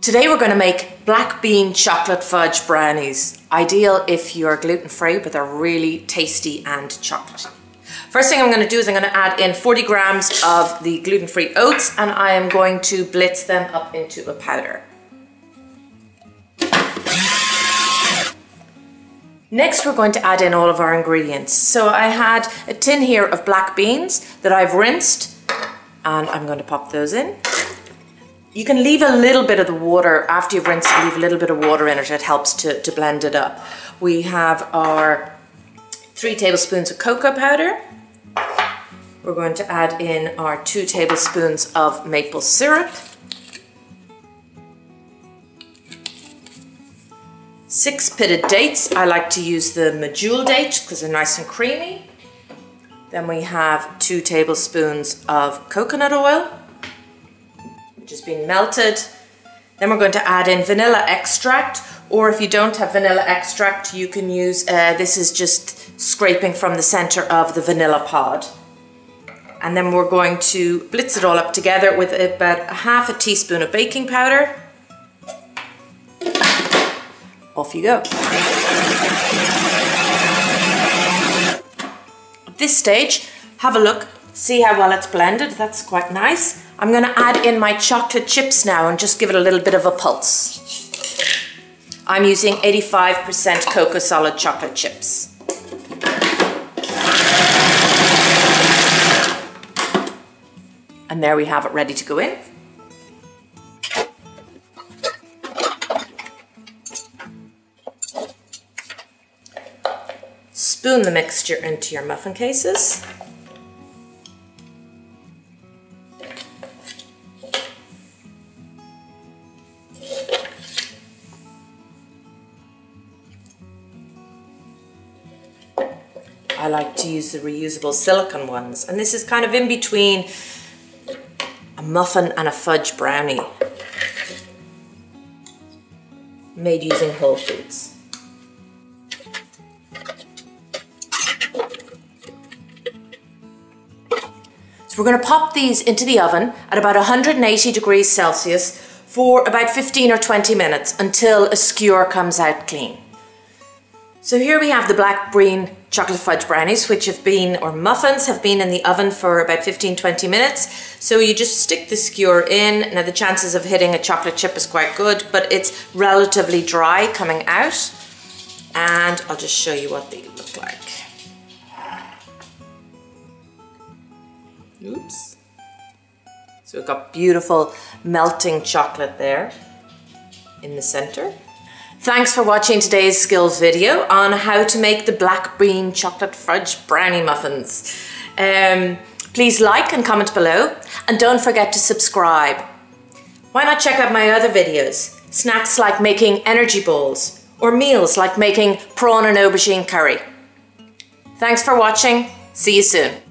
Today we're going to make black bean chocolate fudge brownies. Ideal if you're gluten-free, but they're really tasty and chocolatey. First thing I'm going to do is I'm going to add in 40 grams of the gluten-free oats, and I am going to blitz them up into a powder. Next we're going to add in all of our ingredients. So I had a tin here of black beans that I've rinsed, and I'm going to pop those in. You can leave a little bit of the water after you've rinsed, leave a little bit of water in it. It helps to blend it up. We have our 3 tablespoons of cocoa powder. We're going to add in our 2 tablespoons of maple syrup. 6 pitted dates. I like to use the Medjool dates because they're nice and creamy. Then we have 2 tablespoons of coconut oil, which has been melted. Then we're going to add in vanilla extract, or if you don't have vanilla extract, you can use, this is just scraping from the center of the vanilla pod. And then we're going to blitz it all up together with about a half a teaspoon of baking powder. Off you go. At this stage, have a look, see how well it's blended. That's quite nice. I'm going to add in my chocolate chips now and just give it a little bit of a pulse. I'm using 85% cocoa solid chocolate chips. And there we have it ready to go in. Spoon the mixture into your muffin cases. I like to use the reusable silicone ones, and this is kind of in between a muffin and a fudge brownie, made using whole foods. So we're going to pop these into the oven at about 180 degrees Celsius for about 15 or 20 minutes until a skewer comes out clean. So here we have the black bean chocolate fudge brownies, which have been, or muffins, have been in the oven for about 15-20 minutes. So you just stick the skewer in. Now the chances of hitting a chocolate chip is quite good, but it's relatively dry coming out. And I'll just show you what they look like. Oops. So we've got beautiful melting chocolate there in the center. Thanks for watching today's skills video on how to make the black bean chocolate fudge brownie muffins. Please like and comment below, and don't forget to subscribe. Why not check out my other videos? Snacks like making energy balls, or meals like making prawn and aubergine curry. Thanks for watching. See you soon.